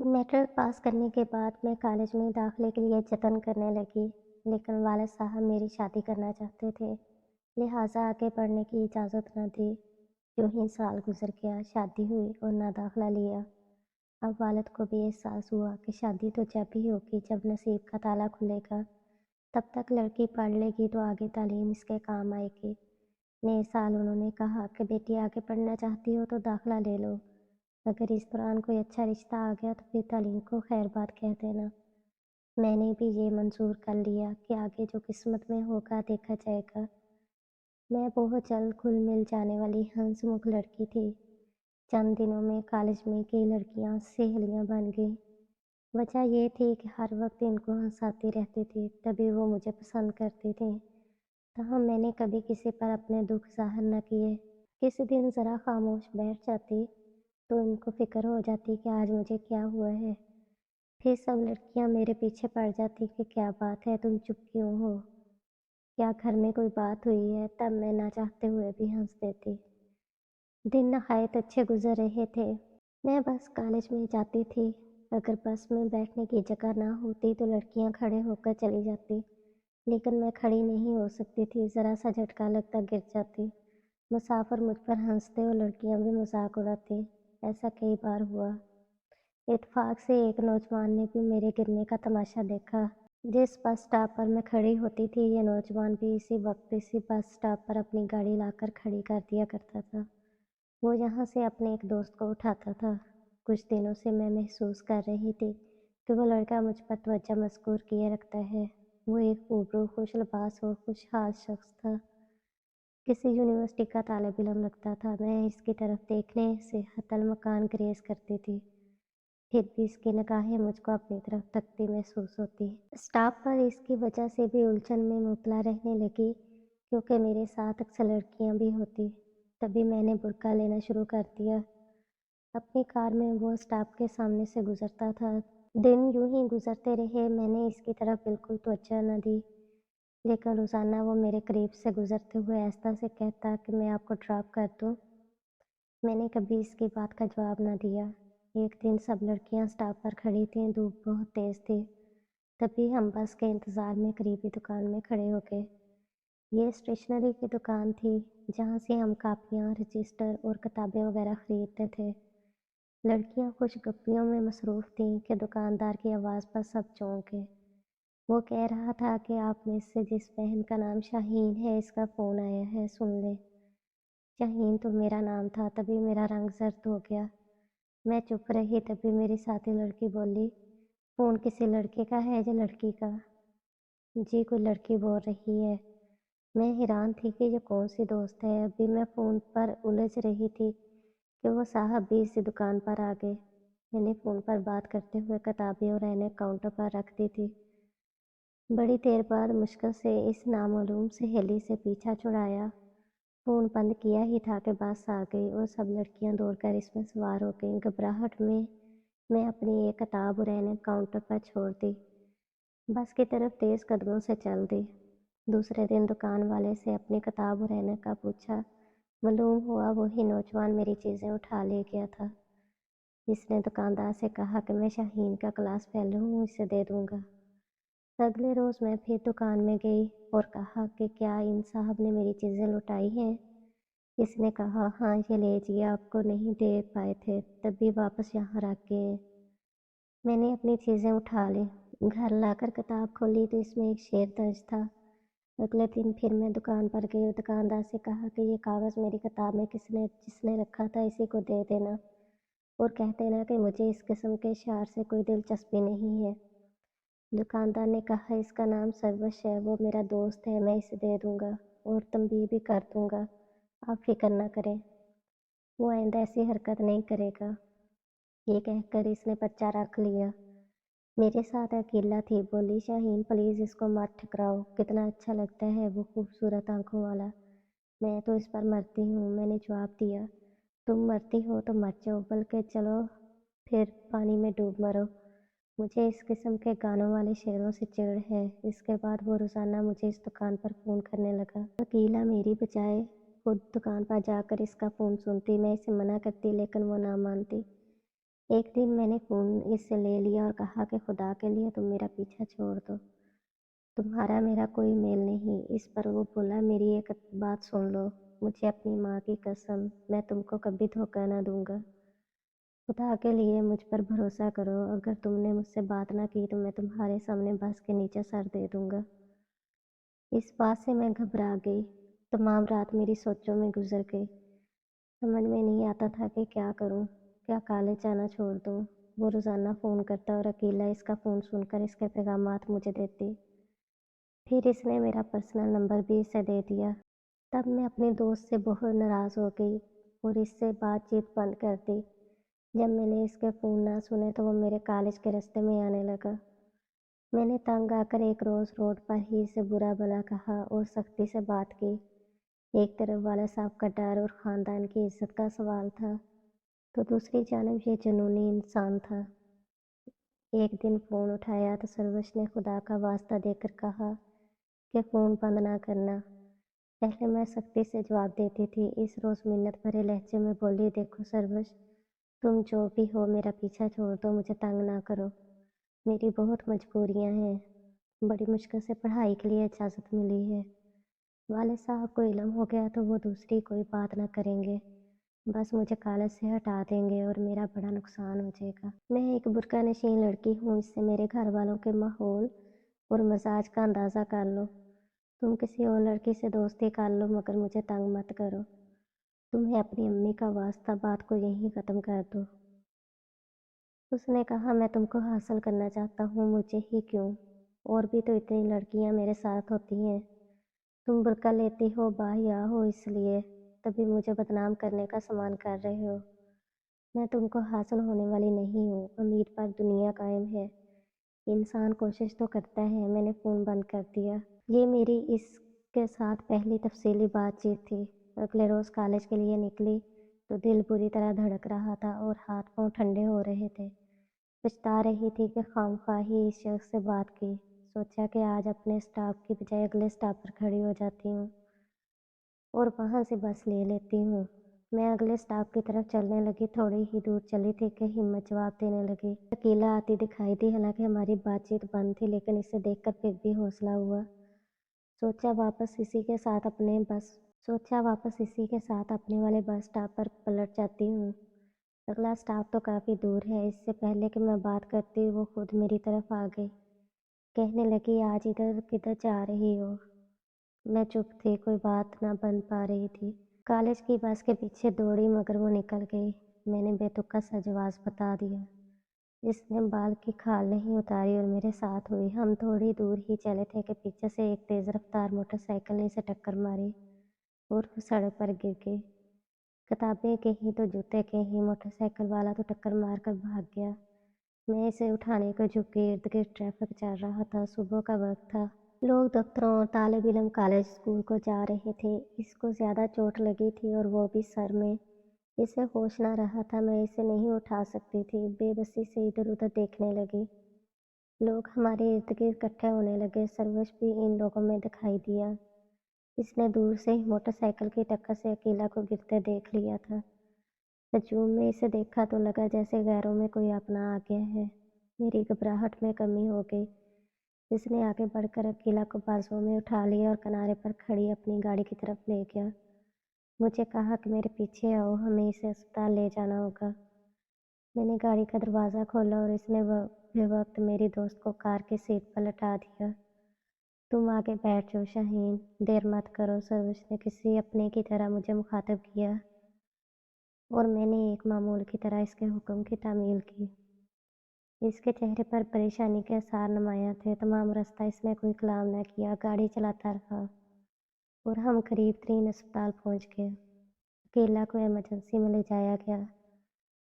Matric pass کرنے کے بعد میں کالج میں داخلے کے لیے جتن کرنے لگی، لیکن والد صاحب میری شادی کرنا چاہتے تھے، لہٰذا آگے پڑھنے کی اجازت نہ دی۔ یوں ہی سال گزر گیا، شادی ہوئی اور نہ داخلہ لیا۔ اب والد کو بھی احساس ہوا کہ شادی تو جب ہی ہوگی جب نصیب کا تالا کھلے گا، تب تک لڑکی پڑھ لے گی تو آگے تعلیم اس کے کام آئے گی۔ نئے سال انہوں نے کہا کہ بیٹی آگے پڑھنا چاہتی ہو تو داخلہ لے لو، اگر اس دوران کوئی اچھا رشتہ آ گیا تو پھر تعلیم کو خیر بات کہہ دینا۔ میں نے بھی یہ منظور کر لیا کہ آگے جو قسمت میں ہوگا دیکھا جائے گا۔ میں بہت جلد گھل مل جانے والی ہنس مکھ لڑکی تھی۔ چند دنوں میں کالج میں کئی لڑکیاں سہیلیاں بن گئیں۔ وجہ یہ تھی کہ ہر وقت ان کو ہنساتی رہتی تھی، تبھی وہ مجھے پسند کرتی تھیں۔ تاہم میں نے کبھی کسی پر اپنے دکھ ظاہر نہ کیے۔ کسی دن ذرا خاموش بیٹھ جاتی تو ان کو فکر ہو جاتی کہ آج مجھے کیا ہوا ہے۔ پھر سب لڑکیاں میرے پیچھے پڑ جاتی کہ کیا بات ہے، تم چپ کیوں ہو، کیا گھر میں کوئی بات ہوئی ہے؟ تب میں نہ چاہتے ہوئے بھی ہنس دیتی۔ دن نہایت اچھے گزر رہے تھے۔ میں بس کالج میں جاتی تھی، اگر بس میں بیٹھنے کی جگہ نہ ہوتی تو لڑکیاں کھڑے ہو کر چلی جاتی، لیکن میں کھڑی نہیں ہو سکتی تھی، ذرا سا جھٹکا لگتا گر جاتی۔ مسافر مجھ پر ہنستے اور لڑکیاں بھی مذاق اڑاتی۔ ایسا کئی بار ہوا۔ اتفاق سے ایک نوجوان نے بھی میرے گرنے کا تماشا دیکھا۔ جس بس اسٹاپ پر میں کھڑی ہوتی تھی، یہ نوجوان بھی اسی وقت اسی بس اسٹاپ پر اپنی گاڑی لا کر کھڑی کر دیا کرتا تھا۔ وہ یہاں سے اپنے ایک دوست کو اٹھاتا تھا۔ کچھ دنوں سے میں محسوس کر رہی تھی کہ وہ لڑکا مجھ پر توجہ مذکور کیے رکھتا ہے۔ وہ ایک خوبرو، خوش لباس اور خوشحال شخص تھا۔ کسی یونیورسٹی کا طالب علم لگتا تھا۔ میں اس کی طرف دیکھنے سے حتی المکان گریز کرتی تھی، پھر بھی اس کی نگاہیں مجھ کو اپنی طرف تکتی محسوس ہوتی۔ اسٹاپ پر اس کی وجہ سے بھی الجھن میں مبتلا رہنے لگی، کیونکہ میرے ساتھ اکثر لڑکیاں بھی ہوتی۔ تبھی میں نے برقع لینا شروع کر دیا۔ اپنی کار میں وہ اسٹاپ کے سامنے سے گزرتا تھا۔ دن یوں ہی گزرتے رہے، میں نے اس کی طرف بالکل توجہ نہ دی، لیکن روزانہ وہ میرے قریب سے گزرتے ہوئے آہستہ سے کہتا کہ میں آپ کو ڈراپ کر دوں۔ میں نے کبھی اس کی بات کا جواب نہ دیا۔ ایک دن سب لڑکیاں اسٹاپ پر کھڑی تھیں، دھوپ بہت تیز تھی، تبھی ہم بس کے انتظار میں قریبی دکان میں کھڑے ہو گئے۔ یہ اسٹیشنری کی دکان تھی، جہاں سے ہم کاپیاں، رجسٹر اور کتابیں وغیرہ خریدتے تھے۔ لڑکیاں خوش گپیوں میں مصروف تھیں کہ دکاندار کی آواز پر سب چونک گئے۔ وہ کہہ رہا تھا کہ آپ میں سے جس بہن کا نام شاہین ہے، اس کا فون آیا ہے، سن لیں۔ شاہین تو میرا نام تھا۔ تبھی میرا رنگ زرد ہو گیا۔ میں چپ رہی، تبھی میری ساتھی لڑکی بولی، فون کسی لڑکے کا ہے یا لڑکی کا؟ جی، کوئی لڑکی بول رہی ہے۔ میں حیران تھی کہ یہ کون سی دوست ہے۔ ابھی میں فون پر الجھ رہی تھی کہ وہ صاحب بھی اسی دکان پر آ گئے۔ میں نے فون پر بات کرتے ہوئے کتابیں اور اینک کاؤنٹر پر رکھ دی تھی۔ بڑی دیر بعد مشکل سے اس نامعلوم سہیلی سے پیچھا چھڑایا۔ فون بند کیا ہی تھا کہ بس آ گئی اور سب لڑکیاں دوڑ کر اس میں سوار ہو گئیں۔ گھبراہٹ میں اپنی ایک کتاب اور اینک کاؤنٹر پر چھوڑ دی، بس کی طرف تیز قدموں سے چل دی۔ دوسرے دن دکان والے سے اپنی کتاب اور اینک کا پوچھا۔ معلوم ہوا وہی نوجوان میری چیزیں اٹھا لے گیا تھا۔ اس نے دکاندار سے کہا کہ میں شاہین کا کلاس فیلو ہوں، اسے دے دوں گا۔ اگلے روز میں پھر دکان میں گئی اور کہا کہ کیا ان صاحب نے میری چیزیں لوٹائی ہیں؟ اس نے کہا، ہاں یہ لیجیے، آپ کو نہیں دے پائے تھے، تب بھی واپس یہاں رکھ گئے۔ میں نے اپنی چیزیں اٹھا لیں۔ گھر لا کر کتاب کھولی تو اس میں ایک شعر درج تھا۔ اگلے دن پھر میں دکان پر گئی اور دکاندار سے کہا کہ یہ کاغذ میری کتاب میں جس نے رکھا تھا اسی کو دے دینا، اور کہہ دینا کہ مجھے اس قسم کے اشعار سے کوئی دلچسپی نہیں ہے۔ دکاندار نے کہا، اس کا نام سروش ہے، وہ میرا دوست ہے، میں اسے دے دوں گا اور تنبیہ بھی کر دوں گا، آپ فکر نہ کریں، وہ آئندہ ایسی حرکت نہیں کرے گا۔ یہ کہہ کر اس نے پرچہ رکھ لیا۔ میرے ساتھ اکیلا تھی، بولی، شاہین پلیز اس کو مت ٹھکراؤ، کتنا اچھا لگتا ہے وہ خوبصورت آنکھوں والا، میں تو اس پر مرتی ہوں۔ میں نے جواب دیا، تم مرتی ہو تو مر جاؤ، بلکہ چلو پھر پانی میں ڈوب مرو، مجھے اس قسم کے گانوں والے شعروں سے چڑ ہے۔ اس کے بعد وہ روزانہ مجھے اس دکان پر فون کرنے لگا۔ وکیلا میری بجائے خود دکان پر جا کر اس کا فون سنتی، میں اسے منع کرتی لیکن وہ نہ مانتی۔ ایک دن میں نے فون اس سے لے لیا اور کہا کہ خدا کے لیے تم میرا پیچھا چھوڑ دو، تمہارا میرا کوئی میل نہیں۔ اس پر وہ بولا میری ایک بات سن لو، مجھے اپنی ماں کی قسم میں تم کو کبھی دھوکہ نہ دوں گا، خدا کے لیے مجھ پر بھروسہ کرو، اگر تم نے مجھ سے بات نہ کی تو میں تمہارے سامنے بس کے نیچے سر دے دوں گا۔ اس بات سے میں گھبرا گئی، تمام رات میری سوچوں میں گزر گئی، سمجھ میں نہیں آتا تھا کہ کیا کروں، کیا کالج جانا چھوڑ دوں۔ وہ روزانہ فون کرتا اور اکیلا اس کا فون سن کر اس کے پیغامات مجھے دیتی، پھر اس نے میرا پرسنل نمبر بھی اسے دے دیا۔ تب میں اپنے دوست سے بہت ناراض ہو گئی اور اس سے بات چیت بند کر دی۔ جب میں نے اس کے فون نہ سنے تو وہ میرے کالج کے راستے میں آنے لگا۔ میں نے تنگ آ کر ایک روز روڈ پر ہی اسے برا بھلا کہا اور سختی سے بات کی۔ ایک طرف والد صاحب کا ڈر اور خاندان کی عزت کا سوال تھا، تو دوسری جانب یہ جنونی انسان تھا۔ ایک دن فون اٹھایا تو سروش نے خدا کا واسطہ دے کر کہا کہ فون بند نہ کرنا۔ پہلے میں سختی سے جواب دیتی تھی، اس روز منت بھرے لہجے میں بولی، دیکھو سروش، تم جو بھی ہو میرا پیچھا چھوڑ دو، مجھے تنگ نہ کرو، میری بہت مجبوریاں ہیں، بڑی مشکل سے پڑھائی کے لیے اجازت ملی ہے۔ والد صاحب کو علم ہو گیا تو وہ دوسری کوئی بات نہ کریں گے، بس مجھے کالج سے ہٹا دیں گے اور میرا بڑا نقصان ہو جائے گا۔ میں ایک برقع نشین لڑکی ہوں، اس سے میرے گھر والوں کے ماحول اور مزاج کا اندازہ کر لو۔ تم کسی اور لڑکی سے دوستی کر لو مگر مجھے تنگ مت کرو، تمہیں اپنی امی کا واسطہ بات کو یہیں ختم کر دو۔ اس نے کہا، میں تم کو حاصل کرنا چاہتا ہوں، مجھے ہی کیوں، اور بھی تو اتنی لڑکیاں میرے ساتھ ہوتی ہیں، تم برقع لیتی ہو باحیا ہو اس لیے، تبھی مجھے بدنام کرنے کا سامان کر رہے ہو۔ میں تم کو حاصل ہونے والی نہیں ہوں، امید پر دنیا قائم ہے، انسان کوشش تو کرتا ہے۔ میں نے فون بند کر دیا۔ یہ میری اس کے ساتھ پہلی تفصیلی بات چیت تھی۔ اگلے روز کالج کے لیے نکلی تو دل بری طرح دھڑک رہا تھا اور ہاتھ پاؤں ٹھنڈے ہو رہے تھے۔ پچھتا رہی تھی کہ خواہ ہی اس شخص سے بات کی۔ سوچا کہ آج اپنے اسٹاپ کی بجائے اگلے اسٹاپ پر کھڑی ہو جاتی ہوں اور وہاں سے بس لے لیتی ہوں۔ میں اگلے اسٹاپ کی طرف چلنے لگی، تھوڑی ہی دور چلی تھی کہ ہمت جواب دینے لگی۔ اکیلا آتی دکھائی دی، حالانکہ ہماری بات چیت بند تھی، لیکن اسے دیکھ کر پھر بھی حوصلہ ہوا۔ سوچا واپس اسی کے ساتھ اپنے والے بس اسٹاپ پر پلٹ جاتی ہوں۔ اگلا اسٹاپ تو کافی دور ہے۔ اس سے پہلے کہ میں بات کرتی وہ خود میری طرف آ گئی، کہنے لگی، آج ادھر کدھر جا رہی ہو؟ میں چپ تھی، کوئی بات نہ بن پا رہی تھی۔ کالج کی بس کے پیچھے دوڑی مگر وہ نکل گئی۔ میں نے بے تکا سا جواز بتا دیا۔ اس نے بال کی کھال نہیں اتاری اور میرے ساتھ ہوئی۔ ہم تھوڑی دور ہی چلے تھے کہ پیچھے سے ایک تیز رفتار موٹر سائیکل نے اسے ٹکر ماری اور وہ سڑک پر گر گئی۔ کتابیں کہیں تو جوتے کہیں، موٹر سائیکل والا تو ٹکر مار کر بھاگ گیا۔ میں اسے اٹھانے کو جھکی، ارد گرد ٹریفک چل رہا تھا، صبح کا وقت تھا، لوگ دفتروں اور طالب علم کالج اسکول کو جا رہے تھے۔ اس کو زیادہ چوٹ لگی تھی اور وہ بھی سر میں، اسے ہوش نہ رہا تھا، میں اسے نہیں اٹھا سکتی تھی۔ بے بسی سے ادھر ادھر دیکھنے لگی، لوگ ہمارے ارد گرد اکٹھے ہونے لگے۔ سروش بھی ان لوگوں میں دکھائی دیا، اس نے دور سے ہی موٹر سائیکل کی ٹکر سے اکیلا کو گرتے دیکھ لیا تھا۔ ہجوم میں اسے دیکھا تو لگا جیسے غیروں میں کوئی اپنا آ گیا ہے۔ میری گھبراہٹ میں کمی ہو گئی۔ اس نے آگے بڑھ کر اکیلا کو بازوؤں میں اٹھا لیا اور کنارے پر کھڑی اپنی گاڑی کی طرف لے گیا۔ مجھے کہا کہ میرے پیچھے آؤ، ہمیں اسے اسپتال لے جانا ہوگا۔ میں نے گاڑی کا دروازہ کھولا اور اس نے بے وقت میری دوست کو کار کی سیٹ پر لٹا دیا۔ تم آگے بیٹھ جاؤ شاہین، دیر مت کرو، سروش نے کسی اپنے کی طرح مجھے مخاطب کیا اور میں نے ایک معمول کی طرح اس کے حکم کی تعمیل کی۔ اس کے چہرے پر پریشانی کے آثار نمایاں تھے۔ تمام راستہ اس نے کوئی کلام نہ کیا، گاڑی چلاتا رہا اور ہم قریب ترین اسپتال پہنچ گئے۔ اکیلا کو ایمرجنسی میں لے جایا گیا۔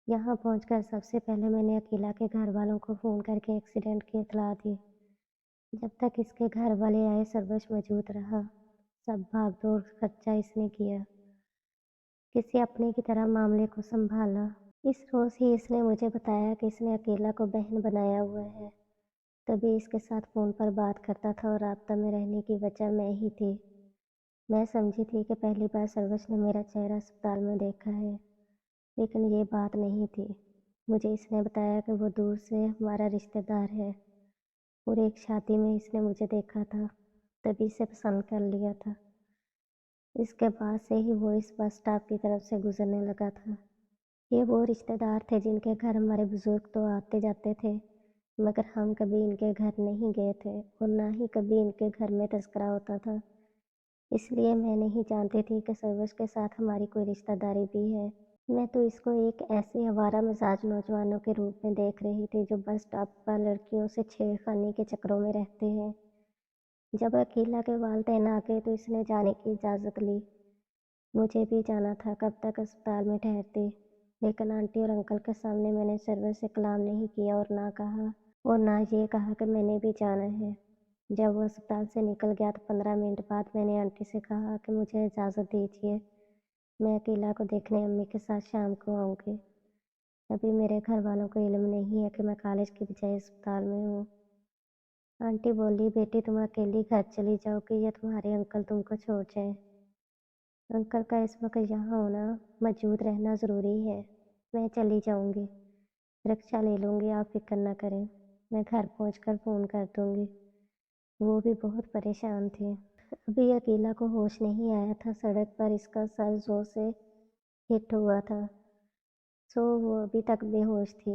یہاں پہنچ کر سب سے پہلے میں نے اکیلا کے گھر والوں کو فون کر کے ایکسیڈنٹ کی اطلاع دی۔ جب تک اس کے گھر والے آئے سروش موجود رہا، سب بھاگ دوڑ خرچہ اس نے کیا، کسی اپنے کی طرح معاملے کو سنبھالا۔ اس روز ہی اس نے مجھے بتایا کہ اس نے اکیلا کو بہن بنایا ہوا ہے، تبھی اس کے ساتھ فون پر بات کرتا تھا اور رابطہ میں رہنے کی وجہ میں ہی تھی۔ میں سمجھی تھی کہ پہلی بار سروش نے میرا چہرہ اسپتال میں دیکھا ہے، لیکن یہ بات نہیں تھی۔ مجھے اس نے بتایا کہ وہ دور سے ہمارا رشتہ دار ہے اور ایک شادی میں اس نے مجھے دیکھا تھا، تبھی سے پسند کر لیا تھا۔ اس کے بعد سے ہی وہ اس بس اسٹاپ کی طرف سے گزرنے لگا تھا۔ یہ وہ رشتہ دار تھے جن کے گھر ہمارے بزرگ تو آتے جاتے تھے، مگر ہم کبھی ان کے گھر نہیں گئے تھے اور نہ ہی کبھی ان کے گھر میں تذکرہ ہوتا تھا۔ اس لیے میں نہیں جانتی تھی کہ سروش کے ساتھ ہماری کوئی رشتہ داری بھی ہے۔ میں تو اس کو ایک ایسے آوارہ مزاج نوجوانوں کے روپ میں دیکھ رہی تھی جو بس اسٹاپ پر لڑکیوں سے چھیڑخانی کے چکروں میں رہتے ہیں۔ جب عقیلہ کے والدین آ گئے تو اس نے جانے کی اجازت لی۔ مجھے بھی جانا تھا، کب تک اسپتال میں ٹھہرتی، لیکن آنٹی اور انکل کے سامنے میں نے سروش سے کلام نہیں کیا اور نہ یہ کہا کہ میں نے بھی جانا ہے۔ جب وہ اسپتال سے نکل گیا تو 15 منٹ بعد میں نے آنٹی سے کہا کہ مجھے اجازت دیجیے، میں عقیلہ کو دیکھنے امی کے ساتھ شام کو آؤں گی۔ ابھی میرے گھر والوں کو علم نہیں ہے کہ میں کالج کی بجائے اسپتال میں ہوں۔ آنٹی بولی، بیٹی تم اکیلی گھر چلی جاؤ گی یا تمہارے انکل تم کو چھوڑ جائیں؟ انکل کا اس وقت یہاں ہونا، موجود رہنا ضروری ہے۔ میں چلی جاؤں گی، رکشہ لے لوں گی، آپ فکر نہ کریں، میں گھر پہنچ کر فون کر دوں گی۔ وہ بھی بہت پریشان تھی۔ ابھی عقیلہ کو ہوش نہیں آیا تھا، سڑک پر اس کا سر زور سے ہٹ ہوا تھا، وہ ابھی تک بے ہوش تھی۔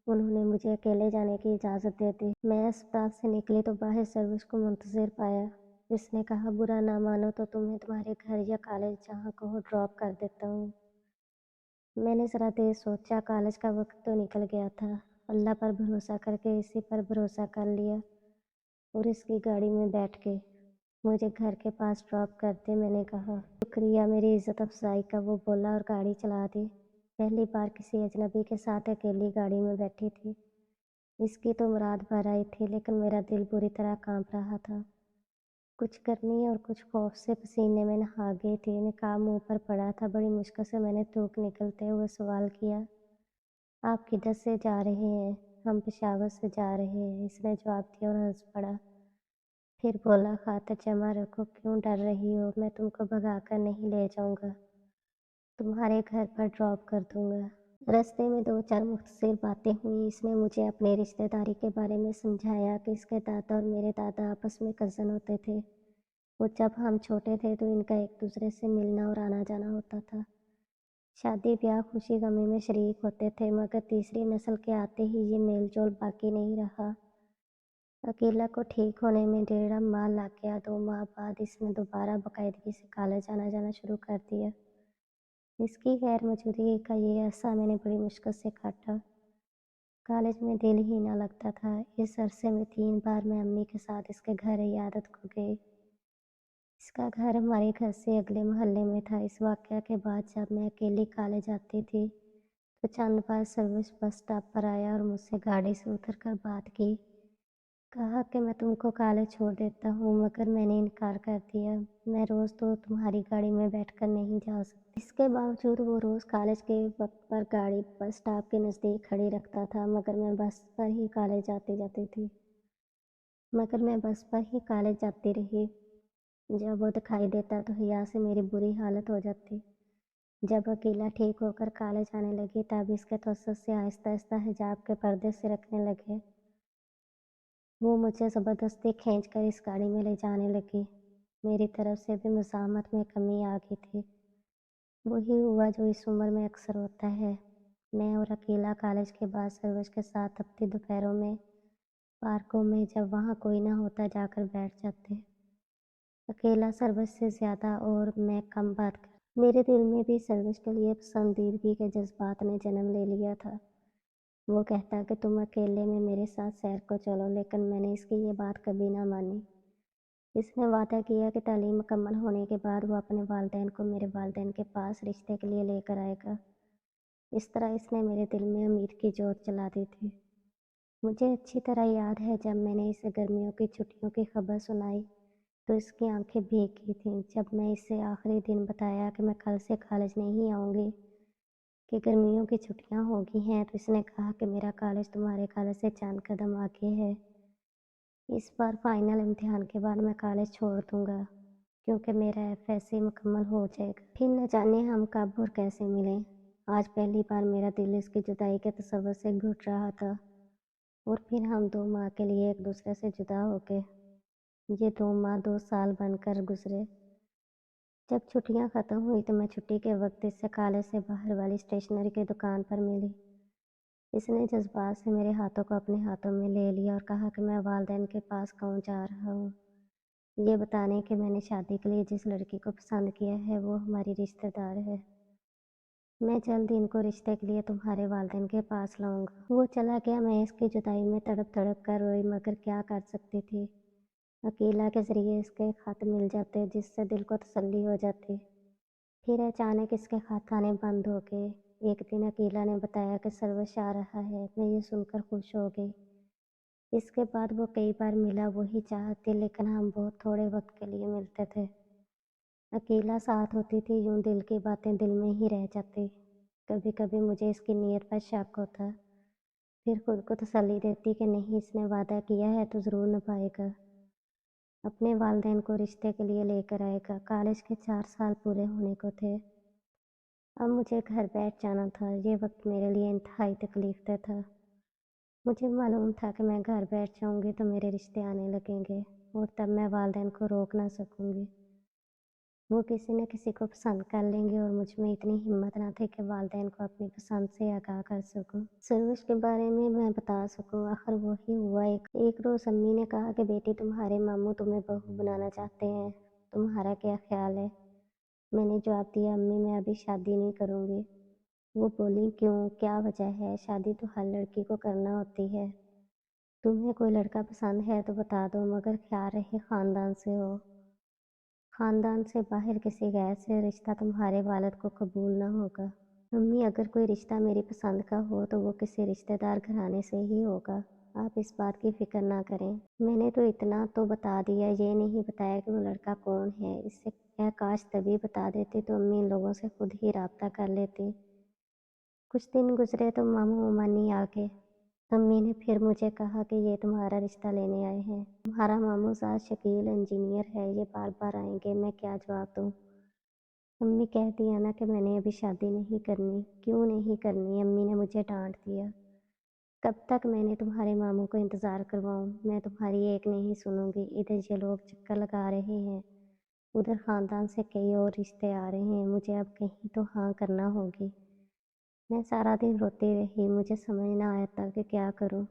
انہوں نے مجھے اکیلے جانے کی اجازت دے دی۔ میں اسپتال سے نکلی تو باہر سروش کو منتظر پایا۔ اس نے کہا، برا نہ مانو تو تمہیں تمہارے گھر یا کالج جہاں کہو ڈراپ کر دیتا ہوں۔ میں نے ذرا دیر سوچا، کالج کا وقت تو نکل گیا تھا، اللہ پر بھروسہ کر کے اسی پر بھروسہ کر لیا اور اس کی گاڑی میں بیٹھ کے مجھے گھر کے پاس ڈراپ کر دے۔ میں نے کہا، شکریہ میری عزت افزائی کا، وہ بولا اور گاڑی چلا دی۔ پہلی بار کسی اجنبی کے ساتھ اکیلی گاڑی میں بیٹھی تھی۔ اس کی تو مراد بھر آئی تھی، لیکن میرا دل بری طرح کانپ رہا تھا۔ کچھ گرمی اور کچھ خوف سے پسینے میں نہا گئی تھی، نقاب منہ پر پڑا تھا۔ بڑی مشکل سے میں نے تھوک نکلتے ہوئے سوال کیا، آپ کدھر سے جا رہے ہیں؟ ہم پشاور سے جا رہے ہیں، اس نے جواب دیا اور ہنس پڑا۔ پھر بولا، خاطر جمع رکھو، کیوں ڈر رہی ہو؟ میں تم کو بھگا کر نہیں لے جاؤں گا، تمہارے گھر پر ڈراپ کر دوں گا۔ رستے میں 2-4 مختصر باتیں ہوئیں۔ اس نے مجھے اپنی رشتہ داری کے بارے میں سمجھایا کہ اس کے دادا اور میرے دادا آپس میں کزن ہوتے تھے اور جب ہم چھوٹے تھے تو ان کا ایک دوسرے سے ملنا اور آنا جانا ہوتا تھا۔ شادی بیاہ خوشی غمی میں شریک ہوتے تھے، مگر تیسری نسل کے آتے ہی یہ میل جول باقی نہیں رہا۔ عقیلہ کو ٹھیک ہونے میں 1.5 ماہ لگ گیا۔ 2 ماہ بعد اس نے دوبارہ باقاعدگی سے کالج آنا جانا شروع کر دیا۔ اس کی غیر موجودگی کا یہ عرصہ میں نے بڑی مشکل سے کاٹا۔ کالج میں دل ہی نہ لگتا تھا۔ اس عرصے میں 3 بار میں امی کے ساتھ اس کے گھر عیادت کو گئی۔ اس کا گھر ہمارے گھر سے اگلے محلے میں تھا۔ اس واقعہ کے بعد جب میں اکیلی کالج آتی تھی تو چند بار سروس بس اسٹاپ پر آیا اور مجھ سے گاڑی سے اتر کر بات کی، کہا کہ میں تم کو کالج چھوڑ دیتا ہوں، مگر میں نے انکار کر دیا۔ میں روز تو تمہاری گاڑی میں بیٹھ کر نہیں جا سکتی۔ اس کے باوجود وہ روز کالج کے وقت پر گاڑی بس اسٹاپ کے نزدیک کھڑی رکھتا تھا، مگر میں بس پر ہی کالج جاتی رہی۔ جب وہ دکھائی دیتا تو حیا سے میری بری حالت ہو جاتی۔ جب عقیلہ ٹھیک ہو کر کالج آنے لگی تب اس کے توسط سے آہستہ آہستہ حجاب کے پردے سرکنے لگے۔ وہ مجھے زبردستی کھینچ کر اس گاڑی میں لے جانے لگی۔ میری طرف سے بھی مزاحمت میں کمی آ گئی تھی۔ وہی ہوا جو اس عمر میں اکثر ہوتا ہے۔ میں اور عقیلہ کالج کے بعد سروش کے ساتھ تپتی دوپہروں میں پارکوں میں جب وہاں کوئی نہ ہوتا جا کر بیٹھ جاتے۔ عقیلہ سروش سے زیادہ اور میں کم بات کرتی۔ میرے دل میں بھی سروش کے لیے پسندیدگی کے جذبات نے جنم لے لیا تھا۔ وہ کہتا کہ تم اکیلے میں میرے ساتھ سیر کو چلو، لیکن میں نے اس کی یہ بات کبھی نہ مانی۔ اس نے وعدہ کیا کہ تعلیم مکمل ہونے کے بعد وہ اپنے والدین کو میرے والدین کے پاس رشتے کے لیے لے کر آئے گا۔ اس طرح اس نے میرے دل میں امید کی جوت جلا دی تھی۔ مجھے اچھی طرح یاد ہے جب میں نے اسے گرمیوں کی چھٹیوں کی خبر سنائی تو اس کی آنکھیں بھیگ گئی تھیں۔ جب میں اسے آخری دن بتایا کہ میں کل سے کالج نہیں آؤں گی، کہ گرمیوں کی چھٹیاں ہو گئی ہیں، تو اس نے کہا کہ میرا کالج تمہارے کالج سے چند قدم آگے ہے۔ اس بار فائنل امتحان کے بعد میں کالج چھوڑ دوں گا کیونکہ میرا FSC مکمل ہو جائے گا۔ پھر نہ جانے ہم کب اور کیسے ملیں۔ آج پہلی بار میرا دل اس کی جدائی کے تصور سے گھٹ رہا تھا، اور پھر ہم 2 ماہ کے لیے ایک دوسرے سے جدا ہو گئے۔ یہ 2 ماہ 2 سال بن کر گزرے۔ جب چھٹیاں ختم ہوئی تو میں چھٹی کے وقت اس سے کالج سے باہر والی اسٹیشنری کی دکان پر ملی۔ اس نے جذبات سے میرے ہاتھوں کو اپنے ہاتھوں میں لے لیا اور کہا کہ میں والدین کے پاس کہوں جا رہا ہوں، یہ بتانے کہ میں نے شادی کے لیے جس لڑکی کو پسند کیا ہے وہ ہماری رشتہ دار ہے۔ میں جلد ان کو رشتے کے لیے تمہارے والدین کے پاس لاؤں گا۔ وہ چلا گیا۔ میں اس کی جدائی میں تڑپ تڑپ کر روئی، مگر کیا کر سکتی تھی؟ عقیلہ کے ذریعے اس کے خط مل جاتے جس سے دل کو تسلی ہو جاتی۔ پھر اچانک اس کے خط آنے بند ہو گئے۔ ایک دن عقیلہ نے بتایا کہ سروش آ رہا ہے۔ میں یہ سن کر خوش ہو گئی۔ اس کے بعد وہ کئی بار ملا، وہی چاہتی، لیکن ہم بہت تھوڑے وقت کے لیے ملتے تھے۔ عقیلہ ساتھ ہوتی تھی، یوں دل کی باتیں دل میں ہی رہ جاتی۔ کبھی کبھی مجھے اس کی نیت پر شک ہوتا، پھر خود کو تسلی دیتی کہ نہیں، اس نے وعدہ کیا ہے تو ضرور نبھائے گا، اپنے والدین کو رشتے کے لیے لے کر آئے گا۔ کالج کے 4 سال پورے ہونے کو تھے۔ اب مجھے گھر بیٹھ جانا تھا۔ یہ وقت میرے لیے انتہائی تکلیف دہ تھا۔ مجھے معلوم تھا کہ میں گھر بیٹھ جاؤں گی تو میرے رشتے آنے لگیں گے، اور تب میں والدین کو روک نہ سکوں گی۔ وہ کسی نہ کسی کو پسند کر لیں گے، اور مجھ میں اتنی ہمت نہ تھی کہ والدین کو اپنی پسند سے آگاہ کر سکوں، سروش کے بارے میں بتا سکوں۔ آخر وہی ہوا۔ ایک روز امی نے کہا کہ بیٹی، تمہارے ماموں تمہیں بہو بنانا چاہتے ہیں، تمہارا کیا خیال ہے؟ میں نے جواب دیا، امی میں ابھی شادی نہیں کروں گی۔ وہ بولی، کیوں، کیا وجہ ہے؟ شادی تو ہر لڑکی کو کرنا ہوتی ہے۔ تمہیں کوئی لڑکا پسند ہے تو بتا دو، مگر خیال رہے خاندان سے ہو۔ خاندان سے باہر کسی غیر سے رشتہ تمہارے والد کو قبول نہ ہوگا۔ امی، اگر کوئی رشتہ میری پسند کا ہو تو وہ کسی رشتہ دار گھرانے سے ہی ہوگا، آپ اس بات کی فکر نہ کریں۔ میں نے تو اتنا تو بتا دیا، یہ نہیں بتایا کہ وہ لڑکا کون ہے۔ اس سے کاش تبھی بتا دیتی تو امی ان لوگوں سے خود ہی رابطہ کر لیتی۔ کچھ دن گزرے تو ماموں ممانی آ گئے۔ امی نے پھر مجھے کہا کہ یہ تمہارا رشتہ لینے آئے ہیں، تمہارا ماموں زاد شکیل انجینئر ہے، یہ بار بار آئیں گے۔ میں کیا جواب دوں؟ امی کہتی ہیں نا کہ میں نے ابھی شادی نہیں کرنی۔ کیوں نہیں کرنی؟ امی نے مجھے ڈانٹ دیا۔ کب تک میں نے تمہارے ماموں کو انتظار کرواؤں؟ میں تمہاری ایک نہیں سنوں گی۔ ادھر یہ لوگ چکر لگا رہے ہیں، ادھر خاندان سے کئی اور رشتے آ رہے ہیں، مجھے اب کہیں تو ہاں کرنا ہوگی۔ میں سارا دن روتی رہی، مجھے سمجھ نہ آتا کہ کیا کروں۔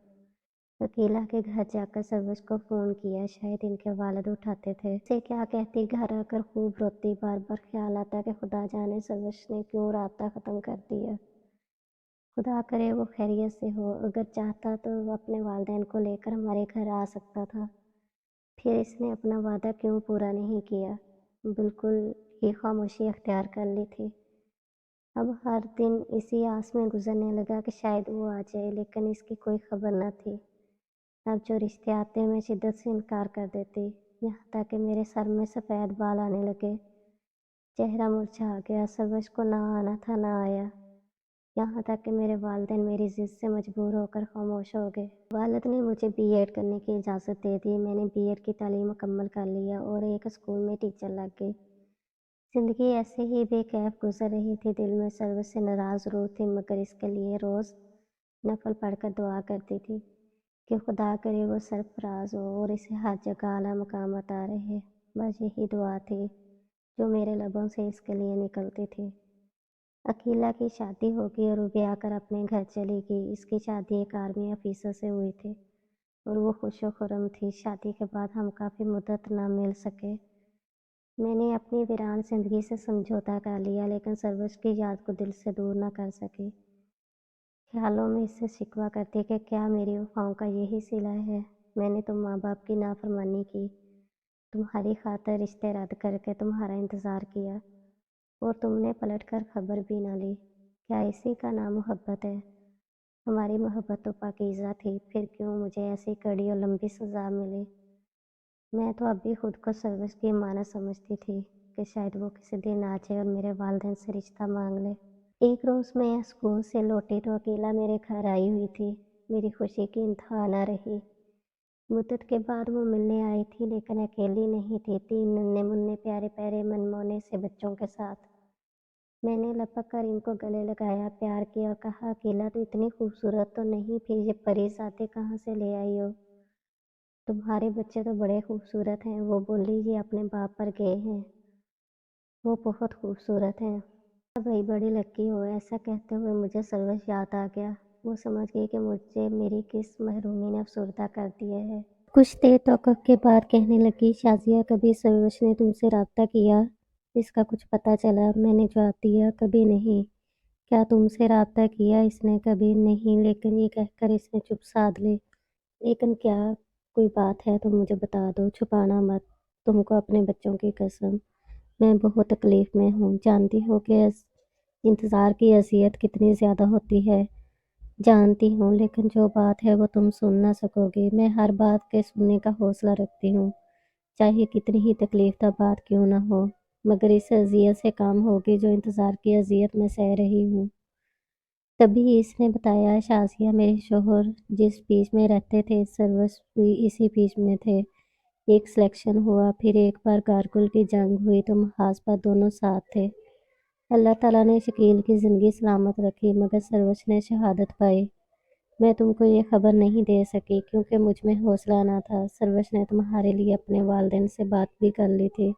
عقیلہ کے گھر جا کر سروش کو فون کیا، شاید ان کے والد اٹھاتے تھے۔ اسے کیا کہتی، گھر آ کر خوب روتی، بار بار خیال آتا کہ خدا جانے سروش نے کیوں رابطہ ختم کر دیا۔ خدا کرے وہ خیریت سے ہو، اگر چاہتا تو وہ اپنے والدین کو لے کر ہمارے گھر آ سکتا تھا۔ پھر اس نے اپنا وعدہ کیوں پورا نہیں کیا؟ بالکل ہی خاموشی اختیار کر لی تھی۔ اب ہر دن اسی آس میں گزرنے لگا کہ شاید وہ آ جائے، لیکن اس کی کوئی خبر نہ تھی۔ اب جو رشتے آتے میں شدت سے انکار کر دیتی، یہاں تک کہ میرے سر میں سفید بال آنے لگے، چہرہ مرجھا گیا۔ سروش کو نہ آنا تھا، نہ آیا، یہاں تک کہ میرے والدین میری ضد سے مجبور ہو کر خاموش ہو گئے۔ والد نے مجھے بی ایڈ کرنے کی اجازت دے دی۔ میں نے بی ایڈ کی تعلیم مکمل کر لیا اور ایک اسکول میں ٹیچر لگ گئی۔ زندگی ایسے ہی بے کیف گزر رہی تھی۔ دل میں سروش سے ناراض ضرور تھی، مگر اس کے لیے روز نفل پڑھ کر دعا کرتی تھی کہ خدا کرے وہ سرفراز ہو اور اسے ہر جگہ اعلیٰ مقام عطا رہے۔ بس یہی دعا تھی جو میرے لبوں سے اس کے لیے نکلتی تھی۔ عقیلہ کی شادی ہو گئی اور وہ بیاہ کر اپنے گھر چلی گئی۔ اس کی شادی ایک آرمی آفیسر سے ہوئی تھی اور وہ خوش و خرم تھی۔ شادی کے بعد ہم کافی مدت نہ مل سکے۔ میں نے اپنی ویران زندگی سے سمجھوتا کر لیا، لیکن سروش کی یاد کو دل سے دور نہ کر سکی۔ خیالوں میں اس سے شکوہ کرتی کہ کیا میری وفاؤں کا یہی صلہ ہے؟ میں نے تو ماں باپ کی نافرمانی کی، تمہاری خاطر رشتے رد کر کے تمہارا انتظار کیا، اور تم نے پلٹ کر خبر بھی نہ لی۔ کیا اسی کا نام محبت ہے؟ ہماری محبت تو پاکیزہ تھی، پھر کیوں مجھے ایسی کڑی اور لمبی سزا ملی؟ میں تو اب بھی خود کو سروش کی امانت سمجھتی تھی کہ شاید وہ کسی دن آ جائے اور میرے والدین سے رشتہ مانگ لے۔ ایک روز میں اسکول سے لوٹی تو عقیلہ میرے گھر آئی ہوئی تھی۔ میری خوشی کی انتہا نہ رہی۔ مدت کے بعد وہ ملنے آئی تھی، لیکن اکیلی نہیں تھی، 3 ننھے منھے پیارے پیارے منمونے سے بچوں کے ساتھ۔ میں نے لپک کر ان کو گلے لگایا، پیار کیا اور کہا، اکیلا تو اتنی خوبصورت تو نہیں، پھر یہ پری ساتھی کہاں سے لے آئی ہو؟ تمہارے بچے تو بڑے خوبصورت ہیں۔ وہ بولی، یہ اپنے باپ پر گئے ہیں، وہ بہت خوبصورت ہیں۔ بھائی بڑی لکی ہو۔ ایسا کہتے ہوئے مجھے سروش یاد آ گیا۔ وہ سمجھ گئی کہ مجھے میری کس محرومی نے افسردہ کر دیا ہے۔ کچھ دیر توقف کے بعد کہنے لگی، شازیہ کبھی سروش نے تم سے رابطہ کیا؟ اس کا کچھ پتہ چلا؟ میں نے جواب دیا، کبھی نہیں۔ کیا تم سے رابطہ کیا اس نے؟ کبھی نہیں۔ لیکن یہ کہہ کر اس نے چپ سادھ لی۔ لیکن کیا کوئی بات ہے تو مجھے بتا دو، چھپانا مت۔ تم کو اپنے بچوں کی قسم، میں بہت تکلیف میں ہوں۔ جانتی ہو کہ انتظار کی اذیت کتنی زیادہ ہوتی ہے؟ جانتی ہوں، لیکن جو بات ہے وہ تم سن نہ سکو گی۔ میں ہر بات کے سننے کا حوصلہ رکھتی ہوں، چاہے کتنی ہی تکلیف دہ بات کیوں نہ ہو، مگر اس اذیت سے کام ہوگی جو انتظار کی اذیت میں سہ رہی ہوں۔ تبھی اس نے بتایا، شازیہ میرے شوہر جس پیچ میں رہتے تھے، سروس بھی اسی پیچ میں تھے۔ ایک سلیکشن ہوا، پھر ایک بار کارگل کی جنگ ہوئی تو محاذ پر دونوں ساتھ تھے۔ اللہ تعالیٰ نے شکیل کی زندگی سلامت رکھی، مگر سروش نے شہادت پائی۔ میں تم کو یہ خبر نہیں دے سکی کیونکہ مجھ میں حوصلہ نہ تھا۔ سروش نے تمہارے لیے اپنے والدین سے بات بھی کر لی تھی،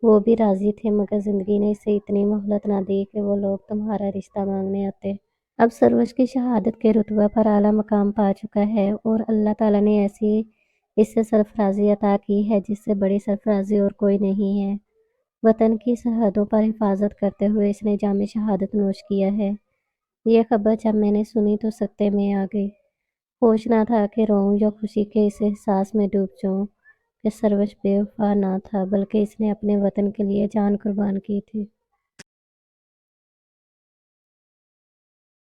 وہ بھی راضی تھے، مگر زندگی نے اسے اتنی مہلت نہ دی کہ وہ لوگ تمہارا رشتہ مانگنے آتے۔ اب سروش کی شہادت کے رتبہ پر اعلیٰ مقام پا چکا ہے اور اللہ تعالیٰ نے ایسی اس سے سرفرازی عطا کی ہے جس سے بڑی سرفرازی اور کوئی نہیں ہے۔ وطن کی سرحدوں پر حفاظت کرتے ہوئے اس نے جام شہادت نوش کیا ہے۔ یہ خبر جب میں نے سنی تو سکتے میں آ گئی۔ ہوش نہ تھا کہ روؤں یا خوشی کے اس احساس میں ڈوب جاؤں کہ سروش بے وفا نہ تھا، بلکہ اس نے اپنے وطن کے لیے جان قربان کی تھی۔